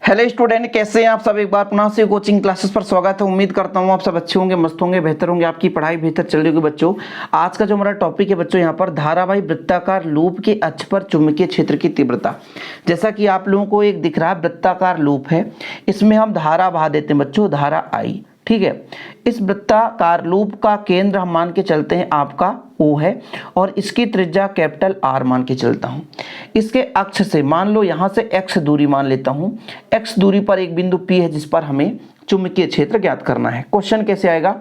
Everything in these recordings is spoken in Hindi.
हेलो स्टूडेंट, कैसे हैं आप सब। एक बार पुनः से कोचिंग क्लासेस पर स्वागत है। उम्मीद करता हूं आप सब अच्छे होंगे, मस्त होंगे, बेहतर होंगे, आपकी पढ़ाई बेहतर चल रही होगी। बच्चों, आज का जो हमारा टॉपिक है बच्चों, यहाँ पर धारावाही वृत्ताकार लूप के अक्ष पर चुंबकीय क्षेत्र की तीव्रता। जैसा कि आप लोगों को एक दिख रहा है, वृत्ताकार लूप है, इसमें हम धारा बहा देते हैं बच्चों, धारा आई। ठीक है, इस वृत्ताकार लूप का केंद्र हम मान के चलते हैं आपका O है और इसकी त्रिज्या कैपिटल R मान के चलता हूं। इसके अक्ष से मान लो यहां से x दूरी मान लेता हूं। x दूरी पर एक बिंदु P है जिस पर हमें चुंबकीय क्षेत्र ज्ञात करना है। क्वेश्चन कैसे आएगा,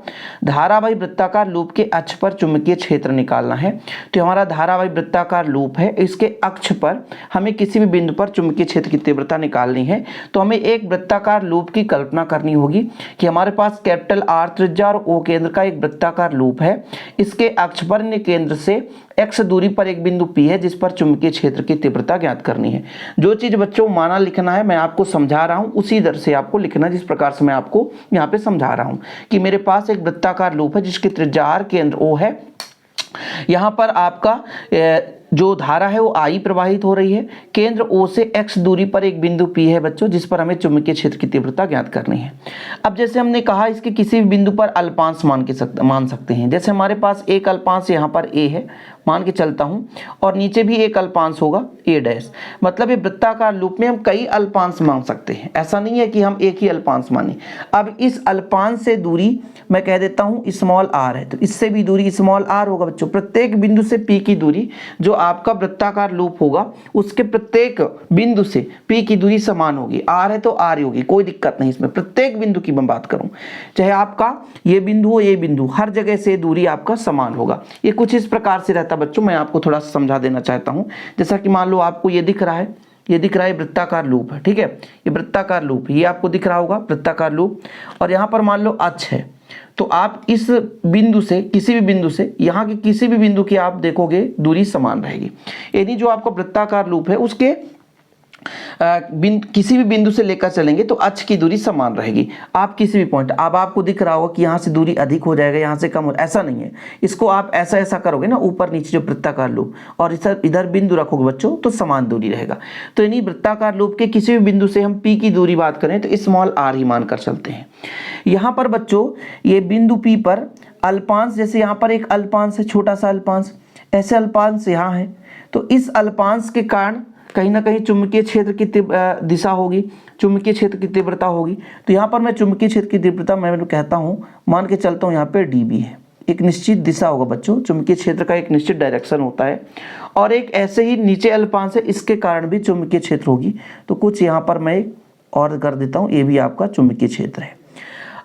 धारावाही वृत्ताकार लूप के अक्ष पर चुंबकीय क्षेत्र निकालना है। तो हमारा धारावाही वृत्ताकार लूप है, इसके अक्ष पर हमें किसी भी बिंदु पर चुंबकीय क्षेत्र की तीव्रता निकालनी है। तो हमें एक वृत्ताकार लूप की कल्पना करनी होगी कि हमारे पास कैपिटल R त्रिज्या और O केंद्र का एक वृत्ताकार लूप है। इसके अक्ष पर केंद्र से x दूरी पर एक बिंदु P है जिस पर चुंबकीय क्षेत्र की तीव्रता ज्ञात करनी है। जो चीज बच्चों माना लिखना है, मैं आपको समझा रहा हूं, उसी दर से आपको लिखना, जिस प्रकार से मैं आपको यहां पे समझा रहा हूं कि मेरे पास एक वृत्ताकार लूप है जिसकी त्रिज्या R, केंद्र O है। यहां पर आपका जो धारा है वो I प्रवाहित हो रही है। केंद्र O से x दूरी पर एक बिंदु P है बच्चों जिस पर हमें चुंबकीय क्षेत्र की तीव्रता ज्ञात करनी है। अब जैसे हमने कहा, इसके किसी भी बिंदु पर अल्पांश मान सकते हैं। जैसे हमारे पास एक अल्पांश यहाँ पर A है, मान के चलता हूं, और नीचे भी एक अल्पांश होगा A डैश। मतलब ये वृत्ताकार लूप में हम कई अल्पांश मान सकते हैं, ऐसा नहीं है कि हम एक ही अल्पांश माने। अब इस अल्पांश से दूरी मैं कह देता हूं स्मॉल r है, तो इससे भी दूरी स्मॉल r होगा बच्चों। प्रत्येक बिंदु से P की दूरी, जो आपका वृत्ताकार लूप होगा उसके प्रत्येक बिंदु से P की दूरी समान होगी। R है तो R होगी, कोई दिक्कत नहीं इसमें। प्रत्येक बिंदु की मैं बात करूं, चाहे आपका ये बिंदु हो ये बिंदु, हर जगह से दूरी आपका समान होगा। ये कुछ इस प्रकार से रहता बच्चों, मैं आपको थोड़ा सा समझा देना चाहता हूं। जैसा कि मान लो आपको ये दिख रहा है, ये दिख रहा है वृत्ताकार लूप है। ठीक है, ये वृत्ताकार लूप, ये आपको दिख रहा होगा वृत्ताकार लूप, और यहाँ पर मान लो अक्ष है। तो आप इस बिंदु से, किसी भी बिंदु से, यहाँ के किसी भी बिंदु की आप देखोगे दूरी समान रहेगी। यानी जो आपका वृत्ताकार लूप है उसके किसी भी बिंदु से लेकर चलेंगे तो अक्ष की दूरी समान रहेगी। आप किसी भी पॉइंट, अब आपको दिख रहा होगा कि यहाँ से दूरी अधिक हो जाएगा, यहाँ से कम हो, ऐसा नहीं है। इसको आप ऐसा ऐसा करोगे ना, ऊपर नीचे जो वृत्ताकार लूप, और इधर बिंदु रखोगे बच्चों तो समान दूरी रहेगा। तो यानी वृत्ताकार लूप के किसी भी बिंदु से हम P की दूरी बात करें तो स्मॉल r ही मानकर चलते हैं। यहाँ पर बच्चों ये बिंदु P पर अल्पांश, जैसे यहाँ पर एक अल्पांश है, छोटा सा अल्पांश, ऐसे अल्पांश यहाँ है, तो इस अल्पांश के कारण कहीं ना कहीं चुंबकीय क्षेत्र की दिशा होगी, चुंबकीय क्षेत्र की तीव्रता होगी। तो यहाँ पर मैं चुंबकीय क्षेत्र की तीव्रता मैं कहता हूँ, मान के चलता हूँ यहाँ पे dB है। एक निश्चित दिशा होगा बच्चों, चुंबकीय क्षेत्र का एक निश्चित डायरेक्शन होता है, और एक ऐसे ही नीचे अल्पांश है, इसके कारण भी चुंबकीय क्षेत्र होगी। तो कुछ यहाँ पर मैं और कर देता हूँ, ये भी आपका चुंबकीय क्षेत्र है।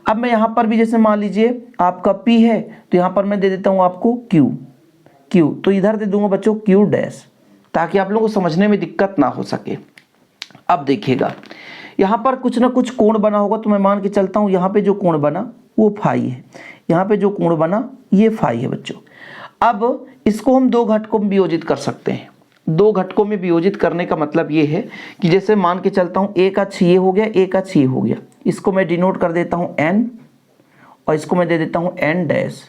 अब मैं यहाँ पर भी जैसे मान लीजिए आपका P है, तो यहाँ पर मैं दे देता हूँ आपको Q, तो इधर दे दूंगा बच्चों Q डैश, ताकि आप लोगों को समझने में दिक्कत ना हो सके। अब देखिएगा, यहाँ पर कुछ ना कुछ कोण बना होगा, तो मैं मान के चलता हूँ यहाँ पे जो कोण बना वो फाई है, यहाँ पे जो कोण बना ये फाई है बच्चों। अब इसको हम दो घटकों में वियोजित कर सकते हैं। दो घटकों में वियोजित करने का मतलब ये है कि जैसे मान के चलता हूँ एक अक्ष ये हो गया, एक अक्ष ये हो गया, इसको मैं डिनोट कर देता हूँ n, और इसको मैं दे देता हूँ n डैश।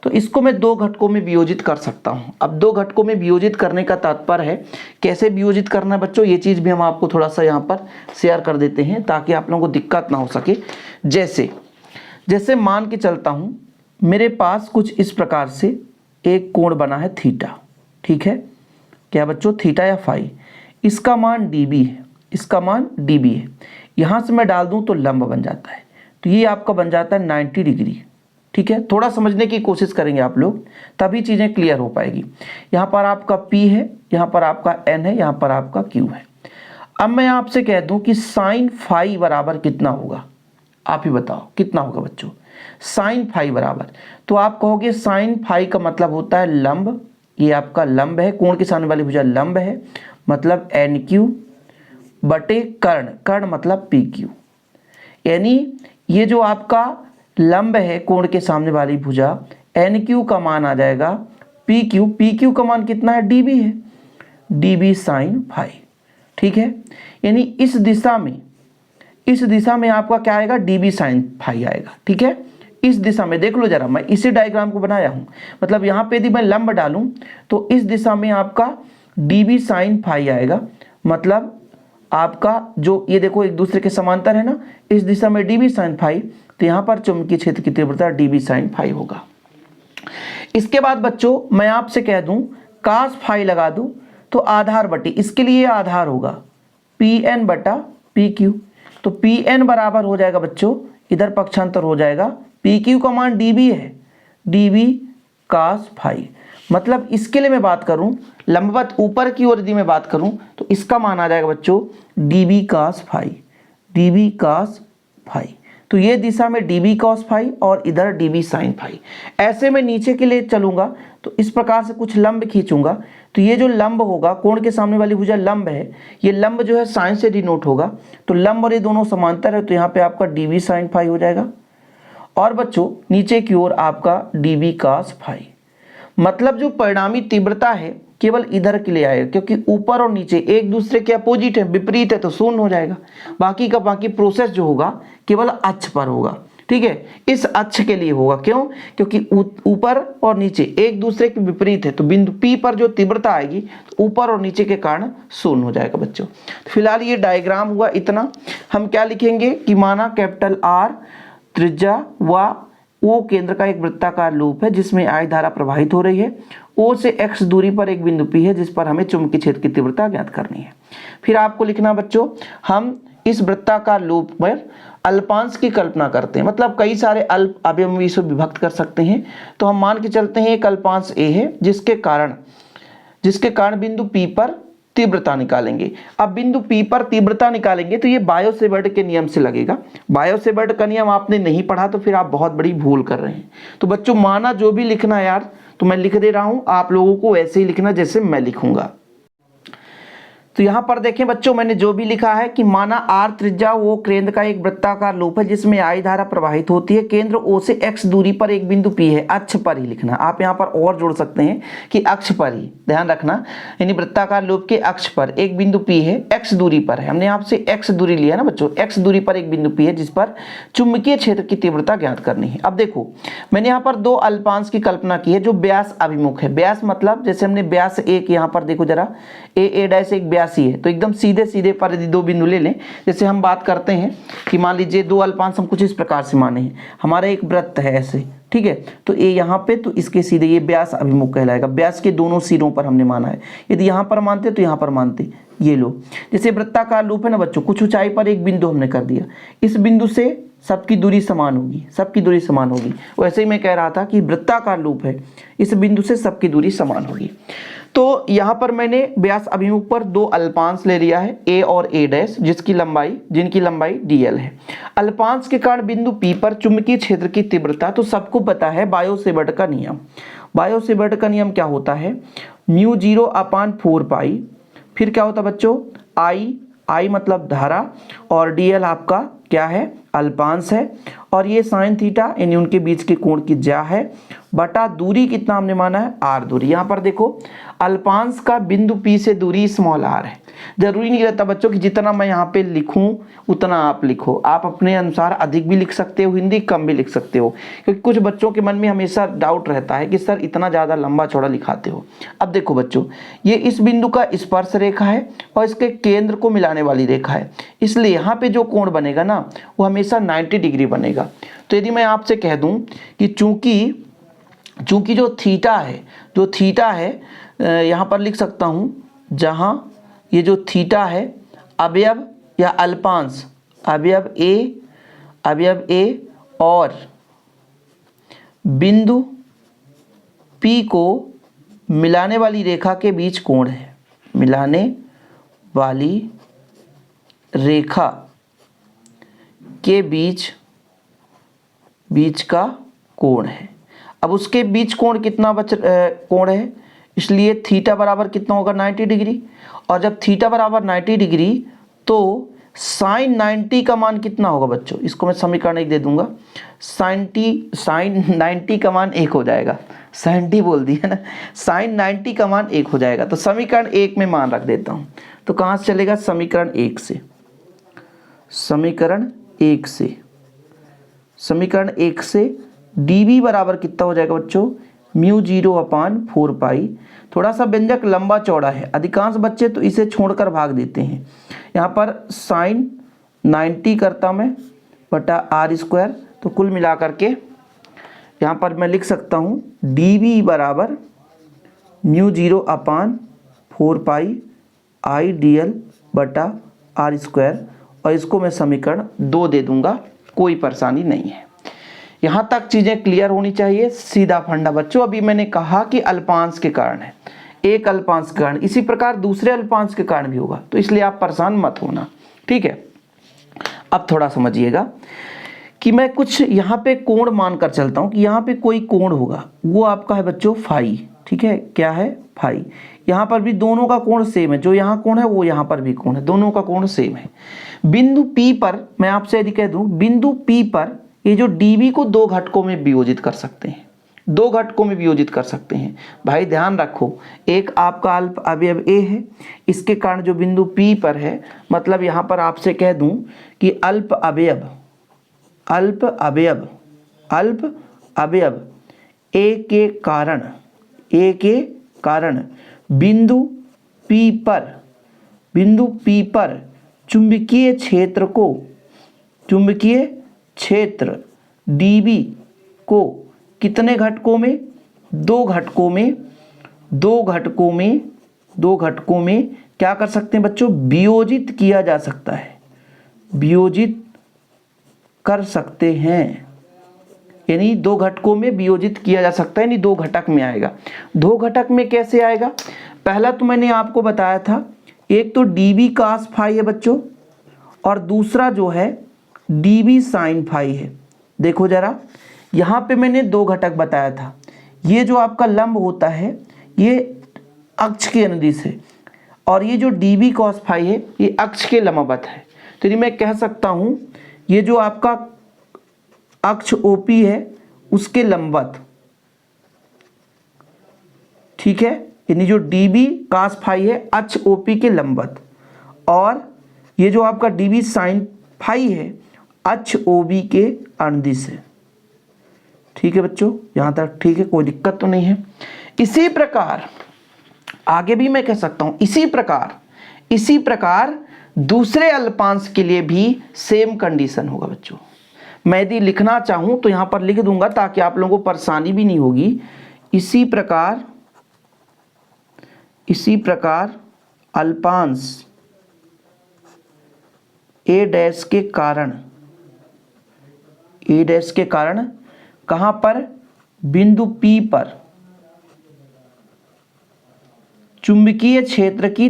तो इसको मैं दो घटकों में वियोजित कर सकता हूं। अब दो घटकों में वियोजित करने का तात्पर्य है, कैसे वियोजित करना है बच्चों, ये चीज भी हम आपको थोड़ा सा यहाँ पर शेयर कर देते हैं ताकि आप लोगों को दिक्कत ना हो सके। जैसे मान के चलता हूं, मेरे पास कुछ इस प्रकार से एक कोण बना है थीटा। ठीक है, क्या बच्चों, थीटा या फाई, इसका मान dB है, इसका मान dB है। यहां से मैं डाल दूं तो लंब बन जाता है, तो ये आपका बन जाता है 90 डिग्री। ठीक है, थोड़ा समझने की कोशिश करेंगे आप लोग, तभी चीजें क्लियर हो पाएगी। यहाँ पर आपका P है, यहाँ पर आपका N है, यहाँ पर आपका Q है। अब मैं आपसे कह दूं कि साइन फाई बराबर कितना होगा, आप ही बताओ कितना होगा बच्चों, साइन फाई बराबर। तो आप कहोगे साइन फाई का मतलब होता है लंब, ये आपका लंब है, कोण के सामने वाली भुजा लंब है, मतलब NQ बटे कर्ण, कर्ण मतलब PQ। यानी ये जो आपका लंब है कोण के सामने वाली भुजा, NQ का मान आ जाएगा PQ का मान कितना है, dB है, dB साइन फाई। ठीक है, यानी इस दिशा में आपका क्या आएगा, dB साइन फाई आएगा। ठीक है, इस दिशा में देख लो जरा, मैं इसी डायग्राम को बनाया हूं, मतलब यहाँ पे यदि मैं लंब डालूं तो इस दिशा में आपका dB साइन फाई आएगा, मतलब आपका जो ये देखो एक दूसरे के समांतर है ना, इस दिशा में dB sin phi, तो यहाँ पर चुंबकीय क्षेत्र की तीव्रता dB sin phi होगा। इसके बाद बच्चों मैं आपसे कह दूं cos phi लगा दूं तो आधार बटे, इसके लिए आधार होगा Pn बटा PQ, तो Pn बराबर हो जाएगा बच्चों, इधर पक्षांतर हो जाएगा, PQ का मान dB है, dB cos phi। मतलब इसके लिए मैं बात करूं लंबवत ऊपर की ओर यदि मैं बात करूं तो इसका मान आ जाएगा बच्चों dB cos phi, dB cos phi। तो ये दिशा में dB cos phi और इधर dB sin phi। ऐसे में नीचे के लिए चलूंगा तो इस प्रकार से कुछ लंब खींचूंगा, तो ये जो लंब होगा कोण के सामने वाली भुजा लंब है, ये लंब जो है साइन से डिनोट होगा, तो लंब और ये दोनों समांतर है, तो यहाँ पे आपका dB sin phi हो जाएगा। और बच्चों नीचे की ओर आपका dB cos phi। मतलब जो परिणामी तीव्रता है केवल इधर के लिए आएगा, क्योंकि ऊपर और नीचे एक दूसरे के अपोजिट है, विपरीत है, तो शून्य हो जाएगा। बाकी का बाकी प्रोसेस जो होगा केवल अक्ष पर होगा, ठीक है, इस अक्ष के लिए होगा। क्यों? क्योंकि ऊपर और नीचे एक दूसरे के विपरीत है, तो बिंदु P पर जो तीव्रता आएगी तो ऊपर और नीचे के कारण शून्य हो जाएगा बच्चों। फिलहाल ये डायग्राम हुआ इतना। हम क्या लिखेंगे कि माना कैपिटल R त्रिज्या व O केंद्र का एक वृत्ताकार लूप है जिसमें I धारा प्रवाहित हो रही है। O से x दूरी पर एक बिंदु P है जिस पर हमें चुंबकीय क्षेत्र की तीव्रता ज्ञात करनी है। फिर आपको लिखना बच्चों, हम इस वृत्ताकार लूप में अल्पांश की कल्पना करते हैं, मतलब कई सारे अल्प अवयव में इसे विभक्त कर सकते हैं। तो हम मान के चलते हैं एक अल्पांश A है जिसके कारण बिंदु P पर तीव्रता निकालेंगे। अब बिंदु P पर तीव्रता निकालेंगे तो ये बायो सेवर्ट के नियम से लगेगा। बायो सेवर्ट का नियम आपने नहीं पढ़ा तो फिर आप बहुत बड़ी भूल कर रहे हैं। तो बच्चों माना जो भी लिखना है यार, तो मैं लिख दे रहा हूं, आप लोगों को वैसे ही लिखना जैसे मैं लिखूंगा। तो यहाँ पर देखें बच्चों, मैंने जो भी लिखा है कि माना R त्रिज्या वो केंद्र का एक वृत्ताकार लूप है जिसमें I धारा प्रवाहित होती है। केंद्र O से x दूरी पर एक बिंदु P है, अक्ष पर ही लिखना। आप यहाँ पर और जोड़ सकते हैं कि अक्ष पर ही, ध्यान रखना, यानी वृत्ताकार लूप के अक्ष पर एक बिंदु P है, x दूरी पर है। हमने यहाँ से x दूरी लिया ना बच्चों, x दूरी पर एक बिंदु P है जिस पर चुंबकीय क्षेत्र की तीव्रता ज्ञात करनी है। अब देखो मैंने यहाँ पर दो अल्पांश की कल्पना की है जो व्यास अभिमुख है। व्यास मतलब जैसे हमने व्यास एक, यहाँ पर देखो जरा a डैश एक व्यास ही है, तो एकदम सीधे सीधे पर यदि दो बिंदु ले लें, जैसे हम बात करते हैं कि मान लीजिए दो अल्पांश हम कुछ इस प्रकार से माने हैं, हमारा एक वृत्त है ऐसे, ठीक है, तो ये यहाँ पे, तो इसके सीधे ये व्यास अभिमुख कहलाएगा। व्यास के दोनों सिरों पर हमने माना है, यदि यहाँ पर मानते तो यहाँ पर मानते। ये लो, जैसे वृत्ताकार लूप है ना बच्चों, कुछ ऊंचाई पर एक बिंदु हमने कर दिया, इस बिंदु से सबकी दूरी समान होगी, सबकी दूरी समान होगी। वैसे ही मैं कह रहा था कि वृत्ताकार लूप है, इस बिंदु से सबकी दूरी समान होगी। तो यहाँ पर मैंने व्यास अभिमुख पर दो अल्पांश ले लिया है, a और a डैश, जिनकी लंबाई dl है। अल्पांश के कारण बिंदु P पर चुंबकीय क्षेत्र की तीव्रता तो सबको पता है, बायो सेवर्ट का नियम। बायो सेवर्ट का नियम क्या होता है, μ0/4 फिर क्या होता है बच्चों, I मतलब धारा, और dl आपका क्या है, अल्पांश है, और ये साइन थीटा यानी उनके बीच के कोण की ज्या है, बटा दूरी कितना हमने माना है, r दूरी। यहाँ पर देखो अल्पांश का बिंदु P से दूरी स्मॉल r है। जरूरी नहीं रहता बच्चों कि जितना मैं यहाँ पे लिखूं उतना आप लिखो, आप अपने अनुसार अधिक भी लिख सकते हो, हिंदी कम भी लिख सकते हो, क्योंकि कुछ बच्चों के मन में हमेशा डाउट रहता है कि सर इतना ज़्यादा लंबा चौड़ा लिखाते हो। अब देखो बच्चों, ये इस बिंदु का स्पर्श रेखा है और इसके केंद्र को मिलाने वाली रेखा है, इसलिए यहाँ पे जो कोण बनेगा ना वो हमेशा 90 डिग्री बनेगा। तो यदि मैं आपसे कह दूं कि चूंकि जो थीटा है यहाँ पर लिख सकता हूँ, जहाँ ये जो थीटा है अवयव या अल्पांश, अवयव ए और बिंदु P को मिलाने वाली रेखा के बीच कोण है, मिलाने वाली रेखा के बीच का कोण है। अब उसके बीच कोण कितना कोण है, इसलिए थीटा बराबर कितना होगा, 90 डिग्री। और जब थीटा बराबर 90 डिग्री तो साइन 90 का मान कितना होगा बच्चों, इसको मैं समीकरण 1 दे दूंगा, साइन 90 का मान 1 हो जाएगा, साइन टी बोल दिया ना, साइन 90 का मान 1 हो जाएगा। तो समीकरण 1 में मान रख देता हूँ, तो कहाँ से चलेगा, समीकरण 1 से, समीकरण 1 से dB बराबर कितना हो जाएगा बच्चों, म्यू 0/4 पाई। थोड़ा सा व्यंजक लंबा चौड़ा है, अधिकांश बच्चे तो इसे छोड़कर भाग देते हैं। यहाँ पर साइन 90 करता मैं बटा r²। तो कुल मिलाकर के यहाँ पर मैं लिख सकता हूँ dv बराबर म्यू 0/4 पाई IDL बटा r²। और इसको मैं समीकरण 2 दे दूंगा, कोई परेशानी नहीं है। यहाँ तक चीज़ें क्लियर होनी चाहिए, सीधा फंडा बच्चों। अभी मैंने कहा कि अल्पांश के कारण है, एक अल्पांश के कारण, इसी प्रकार दूसरे अल्पांश के कारण भी होगा, तो इसलिए आप परेशान मत होना, ठीक है। अब थोड़ा समझिएगा कि मैं कुछ यहाँ पे कोण मान कर चलता हूँ कि यहाँ पे कोई कोण होगा, वो आपका है बच्चों फाई, ठीक है। क्या है? फाई। यहाँ पर भी दोनों का कोण सेम है, जो यहाँ कोण है वो यहाँ पर भी कोण है, दोनों का कोण सेम है। बिंदु P पर मैं आपसे यदि कह दूं, बिंदु P पर ये जो dv को दो घटकों में वियोजित कर सकते हैं, दो घटकों में वियोजित कर सकते हैं। भाई ध्यान रखो, एक आपका अल्प अवयव a है, इसके कारण जो बिंदु P पर है, मतलब यहाँ पर आपसे कह दूं कि अल्प अवयव a के कारण बिंदु P पर चुंबकीय क्षेत्र dv को कितने घटकों में? दो घटकों में क्या कर सकते हैं बच्चों? वियोजित किया जा सकता है, वियोजित कर सकते हैं। यानी दो घटकों में वियोजित किया जा सकता है, यानी दो घटक में आएगा। दो घटक में कैसे आएगा? पहला तो मैंने आपको बताया था, एक तो dv cos फाई है बच्चों, और दूसरा जो है dv sin फाई है। देखो जरा, यहाँ पे मैंने दो घटक बताया था। ये जो आपका लंब होता है ये अक्ष के अनुदिश है, और ये जो dv cos फाई है ये अक्ष के लंबवत है। तो यदि मैं कह सकता हूँ ये जो आपका अक्ष OP है उसके लंबवत, ठीक है। यानी जो dv cos फाई है अक्ष OP के लंबवत, और ये जो आपका dv sin फाई है अक्ष OB के अनुदिश है। ठीक है बच्चों, यहाँ तक ठीक है, कोई दिक्कत तो नहीं है। इसी प्रकार आगे भी मैं कह सकता हूँ, इसी प्रकार दूसरे अल्पांश के लिए भी सेम कंडीशन होगा बच्चों। मैं यदि लिखना चाहूँ तो यहाँ पर लिख दूंगा ताकि आप लोगों को परेशानी भी नहीं होगी। इसी प्रकार अल्पांश a डैश के कारण कहाँ पर? बिंदु P पर चुंबकीय क्षेत्र की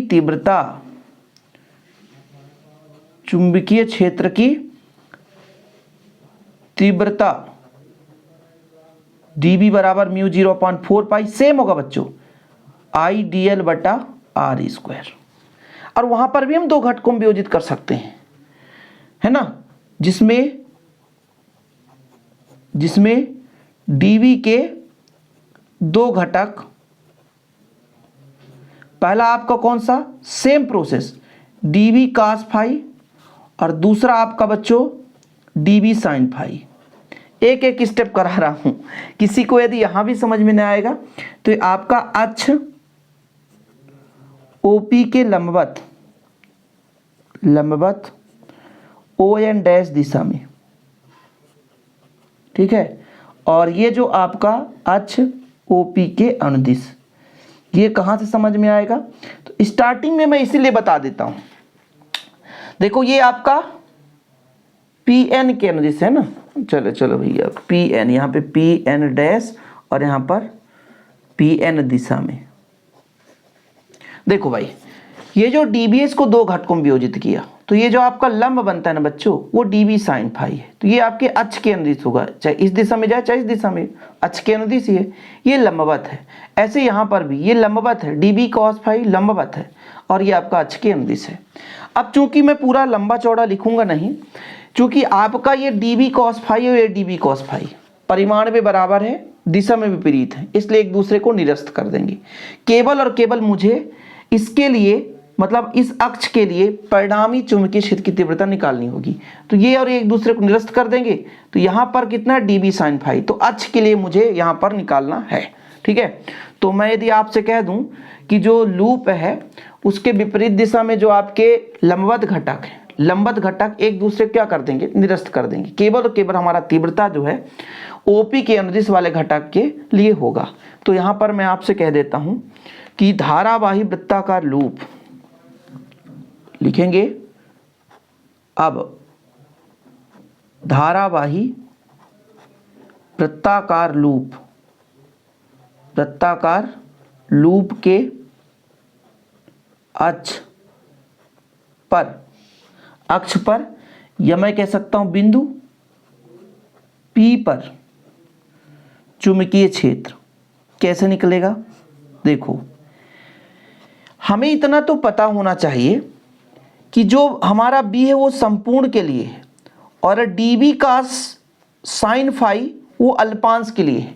तीव्रता dv बराबर म्यू 0/4 पाई सेम होगा बच्चों IDL बटा r²। और वहां पर भी हम दो घटकों में वियोजित कर सकते हैं, है ना, जिसमें dv के दो घटक, पहला आपका कौन सा? Same process dv cos phi, और दूसरा आपका बच्चों dv sin फाई। एक एक स्टेप करा रहा हूं, किसी को यदि यहां भी समझ में नहीं आएगा तो आपका अक्ष OP के लंबवत ON डैश दिशा में, ठीक है, और ये जो आपका अक्ष OP के अनुदिश, ये कहां से समझ में आएगा? तो स्टार्टिंग में मैं इसीलिए बता देता हूं। देखो ये आपका PN के अनुदिश है ना, चलो भैया PN, यहाँ पे PN डैश और यहाँ पर PN दिशा में। देखो भाई, ये जो dbs को दो घटकों में वियोजित किया, तो ये जो आपका लंब बनता है ना बच्चों वो dv sin फाई है। तो ये आपके अक्ष के अनुदिश होगा, चाहे इस दिशा में जाए चाहे इस दिशा में, अक्ष के अनुदिश ही है, ये लंबवत है। ऐसे यहाँ पर भी ये लंबवत है, dv cos फाई लंबवत है, और ये आपका अक्ष के अनुदिश है। अब चूंकि मैं पूरा लंबा चौड़ा लिखूंगा नहीं, चूंकि आपका ये dv cos फाई और ये dv cos फाई परिमाण में बराबर है, दिशा में विपरीत है, इसलिए एक दूसरे को निरस्त कर देंगे। केवल और केवल मुझे इसके लिए, मतलब इस अक्ष के लिए परिणामी चुंबकीय क्षेत्र की तीव्रता निकालनी होगी। तो ये और एक दूसरे को निरस्त कर देंगे, तो यहाँ पर कितना dv sin फाई, तो अक्ष के लिए मुझे यहाँ पर निकालना है। ठीक है। तो मैं यदि आपसे कह दूं कि जो लूप है उसके विपरीत दिशा में जो आपके लंबवत घटक है, लंबवत घटक एक दूसरे क्या कर देंगे, निरस्त कर देंगे। केवल और केवल हमारा तीव्रता जो है ओपी के अनुदिश वाले घटक के लिए होगा। तो यहां पर मैं आपसे कह देता हूं कि धारावाही वृत्ताकार लूप लिखेंगे। अब धारावाही वृत्ताकार लूप के अक्ष पर या मैं कह सकता हूं बिंदु P पर चुंबकीय क्षेत्र कैसे निकलेगा। देखो, हमें इतना तो पता होना चाहिए कि जो हमारा B है वो संपूर्ण के लिए है और dB का साइन फाई वो अल्पांश के लिए है।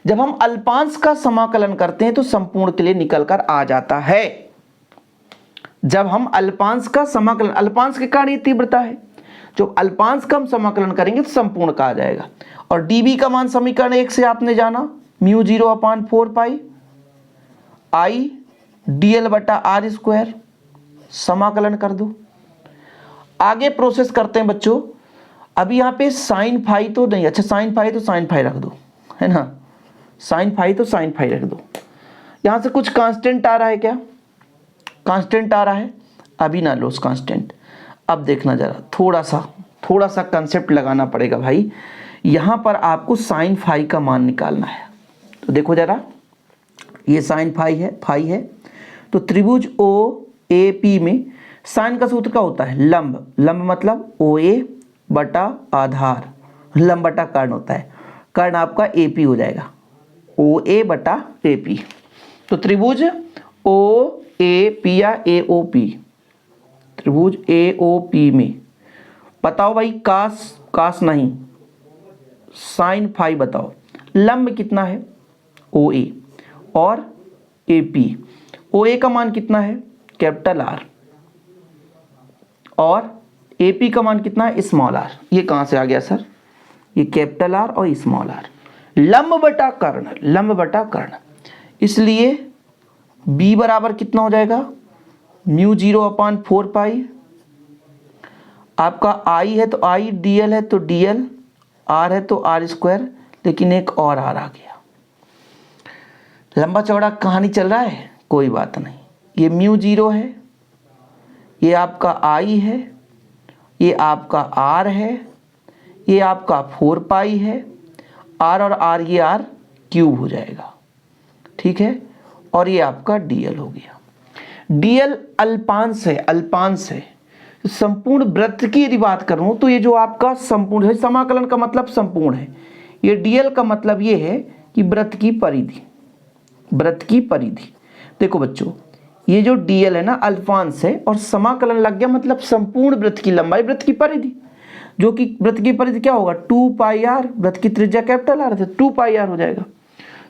जब हम अल्पांश का समाकलन करते हैं तो संपूर्ण के लिए निकल कर आ जाता है। जब हम अल्पांश का समाकलन, अल्पांश के कारण ये तीव्रता है, जो अल्पांश का हम समाकलन करेंगे तो संपूर्ण का आ जाएगा। और dB का मान समीकरण 1 से आपने जाना μ0/4 I dl/r², समाकलन कर दो। आगे प्रोसेस करते हैं बच्चों। अभी यहाँ पे साइन फाई तो नहीं, अच्छा साइन फाई तो साइन फाई रख दो, है ना, साइन फाई तो साइन फाई रख दो। यहाँ से कुछ कांस्टेंट आ रहा है क्या, कांस्टेंट आ रहा है, अभी ना लो उस कांस्टेंट। अब देखना जरा, थोड़ा सा कंसेप्ट लगाना पड़ेगा भाई। यहाँ पर आपको साइन फाई का मान निकालना है। तो देखो जरा, ये साइन फाई है, तो त्रिभुज OAP में साइन का सूत्र क्या होता है, लंब मतलब OA बटा आधार, लंब बटा कर्ण होता है, कर्ण आपका AP हो जाएगा, OA बटा AP। तो त्रिभुज OAP या AOP, त्रिभुज AOP में बताओ भाई, कास नहीं, साइन फाई बताओ, लंब कितना है OA और AP। OA का मान कितना है कैपिटल R और AP का मान कितना है स्मॉल r। ये कहां से आ गया सर, ये कैपिटल R और स्मॉल r, लंब बटा कर्ण, इसलिए B बराबर कितना हो जाएगा μ0/4 आपका I है तो I, dl है तो dl, R है तो r², लेकिन एक और R आ गया। लंबा चौड़ा कहानी चल रहा है, कोई बात नहीं। ये μ0 है, ये आपका I है, ये आपका R है, ये आपका 4 है, R और R ये R क्यूब हो जाएगा, ठीक है। और ये आपका dl हो गया। dl अल्पांश है। संपूर्ण वृत्त की यदि बात करूं तो ये जो आपका संपूर्ण है, समाकलन का मतलब संपूर्ण है, ये dl का मतलब ये है कि वृत्त की परिधि। देखो बच्चों, ये जो dl है ना अल्पांश है और समाकलन लग गया मतलब संपूर्ण वृत्त की लंबाई, वृत्त की परिधि, जो कि वृत्त की परिधि क्या होगा 2πr, वृत्त की त्रिज्या कैपिटल R है, 2πr हो जाएगा।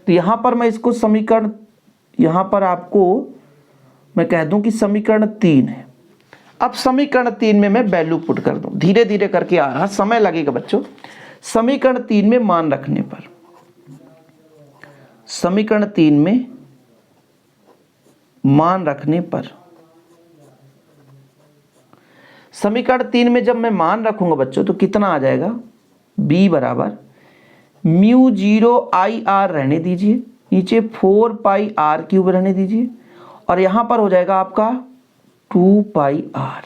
तो यहां पर मैं इसको समीकरण, यहां पर आपको मैं कह दूं कि समीकरण 3 है। अब समीकरण 3 में मैं वैल्यू पुट कर दूं, धीरे धीरे करके आ रहा, समय लगेगा बच्चों। समीकरण 3 में मान रखने पर, समीकरण 3 में मान रखने पर, समीकरण 3 में जब मैं मान रखूंगा बच्चों तो कितना आ जाएगा, B बराबर μ0IR रहने दीजिए, नीचे 4πr³ रहने दीजिए, और यहां पर हो जाएगा आपका 2πr।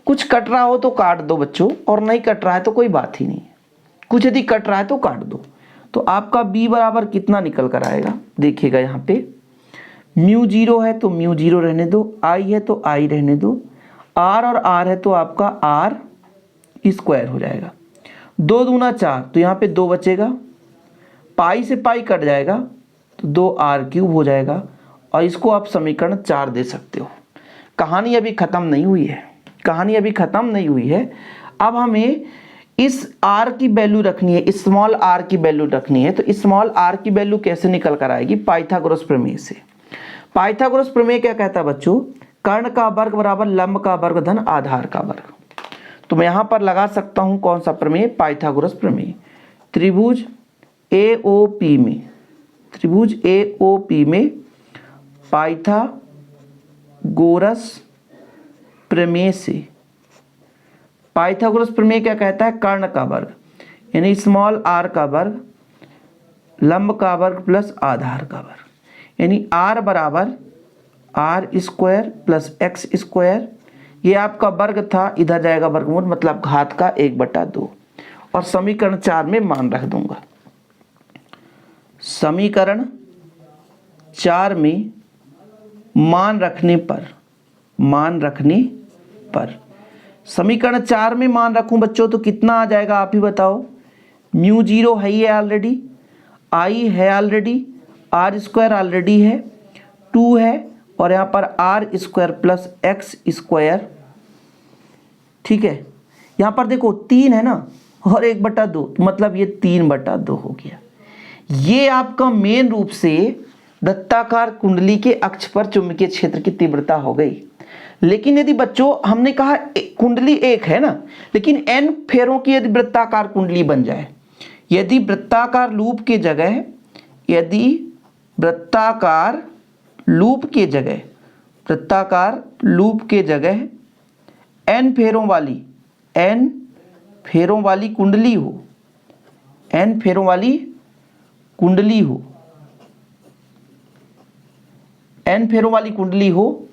कुछ कट रहा हो तो काट दो बच्चों, और नहीं कट रहा है तो कोई बात ही नहीं है। कुछ यदि कट रहा है तो काट दो। तो आपका B बराबर कितना निकल कर आएगा, देखिएगा यहाँ पे μ0 है तो μ0 रहने दो, I है तो I रहने दो, R और R है तो आपका R² हो जाएगा, 2 दूना 4, तो यहाँ पे 2 बचेगा, पाई से पाई कट जाएगा तो 2r³ हो जाएगा, और इसको आप समीकरण 4 दे सकते हो। कहानी अभी ख़त्म नहीं हुई है, अब हमें इस r की वैल्यू रखनी है, स्मॉल r की वैल्यू रखनी है। तो स्मॉल r की वैल्यू कैसे निकल कर आएगी, पाइथागोरस प्रमेय से। पाइथागोरस प्रमेय क्या कहता है बच्चों, कर्ण का वर्ग बराबर लंब का वर्ग धन आधार का वर्ग। तो मैं यहां पर लगा सकता हूं कौन सा प्रमेय, पाइथागोरस प्रमेय। त्रिभुज AOP में त्रिभुज AOP में पाइथागोरस प्रमेय से, पाइथागोरस प्रमेय क्या कहता है, कर्ण का वर्ग यानी स्मॉल r का वर्ग, लंब का वर्ग प्लस आधार का वर्ग, यानी r बराबर r square plus x square, ये आपका वर्ग था, इधर जाएगा वर्गमूल मतलब घात का 1/2, और समीकरण 4 में मान रख दूंगा। समीकरण 4 में मान रखने पर समीकरण 4 में मान रखूं बच्चों तो कितना आ जाएगा, आप ही बताओ। म्यू 0 है ये ऑलरेडी, आई है ऑलरेडी, r स्क्वायर ऑलरेडी है, 2 है, और यहाँ पर r square plus x square, ठीक है। यहाँ पर देखो 3 है ना, और 1/2, मतलब ये 3/2 हो गया। ये आपका मेन रूप से वृत्ताकार कुंडली के अक्ष पर चुंबकीय क्षेत्र की तीव्रता हो गई। लेकिन यदि बच्चों हमने कहा कुंडली एक है ना, लेकिन n फेरों की यदि वृत्ताकार कुंडली बन जाए, यदि वृत्ताकार लूप के जगह, यदि वृत्ताकार लूप के जगह n फेरों वाली कुंडली हो, n फेरों वाली कुंडली हो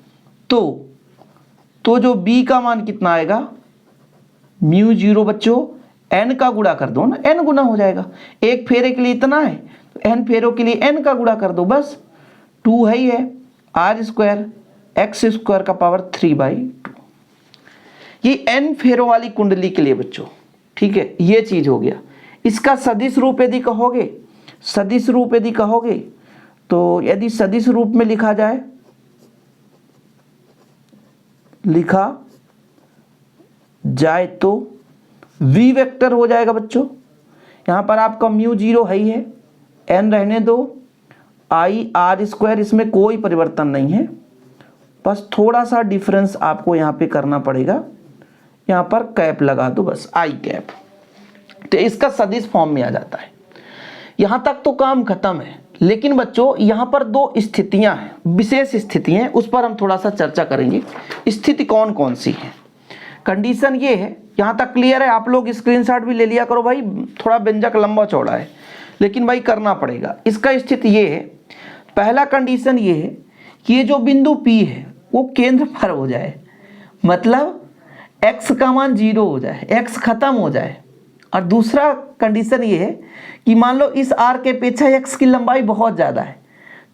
तो जो b का मान कितना आएगा, म्यू 0 बच्चों n का गुणा कर दो ना, n गुना हो जाएगा, एक फेरे के लिए इतना है तो n फेरों के लिए n का गुणा कर दो, बस 2 है ही है, r स्क्वायर x स्क्वायर का पावर 3/2, ये n फेरों वाली कुंडली के लिए बच्चों, ठीक है। ये चीज हो गया। इसका सदिश रूप यदि कहोगे तो यदि सदिश रूप में लिखा जाए तो v वेक्टर हो जाएगा बच्चों। यहाँ पर आपका म्यू 0 है ही है, n रहने दो, i r स्क्वायर, इसमें कोई परिवर्तन नहीं है, बस थोड़ा सा डिफरेंस आपको यहाँ पे करना पड़ेगा, यहाँ पर कैप लगा दो बस, आई कैप, तो इसका सदिश फॉर्म में आ जाता है। यहाँ तक तो काम खत्म है। लेकिन बच्चों यहाँ पर 2 स्थितियाँ हैं, विशेष स्थितियाँ, उस पर हम थोड़ा सा चर्चा करेंगे। स्थिति कौन कौन सी है, कंडीशन ये है, यहाँ तक क्लियर है। आप लोग स्क्रीनशॉट भी ले लिया करो भाई, थोड़ा व्यंजक लंबा चौड़ा है लेकिन भाई करना पड़ेगा। इसका स्थिति ये है, पहला कंडीशन ये है कि ये जो बिंदु P है वो केंद्र पर हो जाए, मतलब x का मान 0 हो जाए, x खत्म हो जाए। और दूसरा कंडीशन ये है कि मान लो इस r के अपेक्षा x की लंबाई बहुत ज़्यादा है,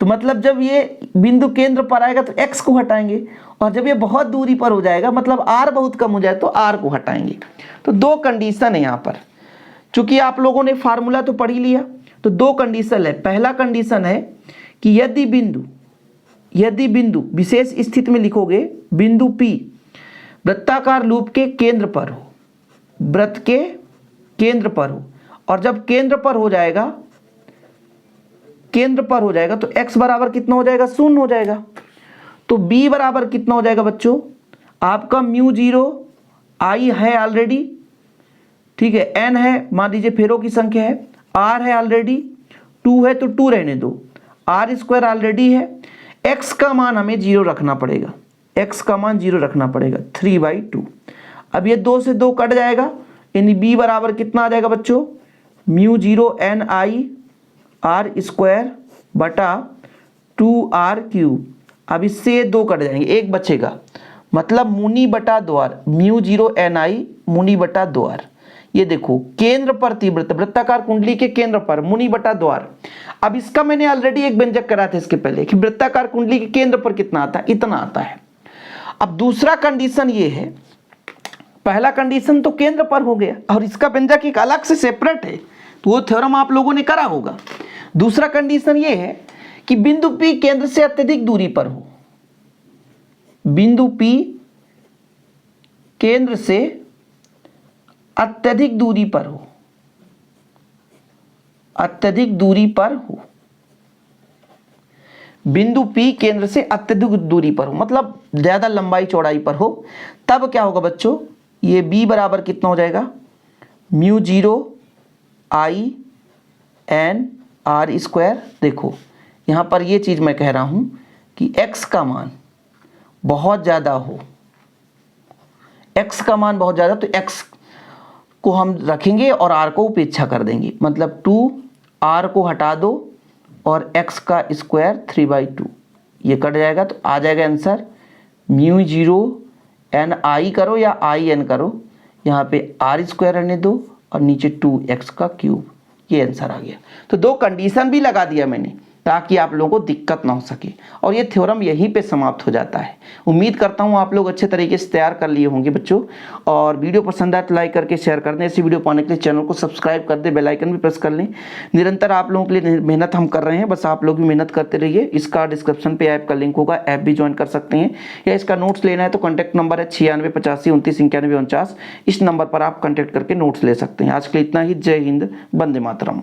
तो मतलब जब ये बिंदु केंद्र पर आएगा तो x को हटाएंगे, और जब ये बहुत दूरी पर हो जाएगा मतलब r बहुत कम हो जाए तो r को हटाएंगे। तो 2 कंडीशन है यहाँ पर। चूंकि आप लोगों ने फार्मूला तो पढ़ ही लिया, तो 2 कंडीशन है। पहला कंडीशन है कि यदि बिंदु विशेष स्थिति में लिखोगे, बिंदु P वृत्ताकार लूप के केंद्र पर हो, वृत्त के केंद्र पर हो, और जब केंद्र पर हो जाएगा तो x बराबर कितना हो जाएगा, 0 हो जाएगा। तो b बराबर कितना हो जाएगा बच्चों, आपका म्यू 0 i है ऑलरेडी, ठीक है, n है, मान लीजिए फेरों की संख्या है, r है ऑलरेडी, 2 है तो 2 रहने दो, r स्क्वायर ऑलरेडी है, x का मान हमें 0 रखना पड़ेगा, 3/2। अब ये 2 से 2 कट जाएगा, यानी b बराबर कितना आ जाएगा बच्चों, mu 0 n i r square बटा 2r क्यूब। अब इससे 2 कट जाएंगे, 1 बचेगा, मतलब मुनि बटा द्वार, म्यू 0 n i मुनि बटा द्वार। ये देखो केंद्र पर तीव्रता, वृत्ताकार कुंडली के केंद्र पर मुनि बटा द्वार। अब इसका मैंने ऑलरेडी एक व्यंजक करा था इसके पहले कि वृत्ताकार कुंडली के केंद्र पर कितना आता है, इतना आता है। अब दूसरा कंडीशन ये है, पहला कंडीशन तो केंद्र पर हो गया और इसका व्यंजक एक अलग से सेपरेट है, तो वो थ्योरम आप लोगों ने करा होगा। दूसरा कंडीशन ये है कि बिंदु P केंद्र से अत्यधिक दूरी पर हो, बिंदु P केंद्र से अत्यधिक दूरी पर हो, बिंदु P केंद्र से अत्यधिक दूरी पर हो, मतलब ज्यादा लंबाई चौड़ाई पर हो। तब क्या होगा बच्चों, ये b बराबर कितना हो जाएगा, mu 0 i n r square. देखो यहाँ पर ये चीज़ मैं कह रहा हूँ कि x का मान बहुत ज़्यादा हो, x का मान बहुत ज़्यादा, तो x को हम रखेंगे और r को उपेक्षा कर देंगे, मतलब 2r को हटा दो और x का स्क्वायर 3/2, ये कट जाएगा तो आ जाएगा आंसर म्यू 0 एन आई करो या आई एन करो, यहाँ पे आर स्क्वायर रहने दो और नीचे 2x का क्यूब, ये आंसर आ गया। तो दो कंडीशन भी लगा दिया मैंने ताकि आप लोगों को दिक्कत ना हो सके, और ये थ्योरम यहीं पे समाप्त हो जाता है। उम्मीद करता हूँ आप लोग अच्छे तरीके से तैयार कर लिए होंगे बच्चों, और वीडियो पसंद आए तो लाइक करके शेयर कर दें। ऐसी वीडियो पाने के लिए चैनल को सब्सक्राइब कर दें, बेल आइकन भी प्रेस कर लें। निरंतर आप लोगों के लिए मेहनत हम कर रहे हैं, बस आप लोग भी मेहनत करते रहिए। इसका डिस्क्रिप्शन पे ऐप का लिंक होगा, ऐप भी ज्वाइन कर सकते हैं, या इसका नोट्स लेना है तो कॉन्टैक्ट नंबर है 9685299149, इस नंबर पर आप कॉन्टैक्ट करके नोट्स ले सकते हैं। आज के लिए इतना ही। जय हिंद, वंदे मातरम।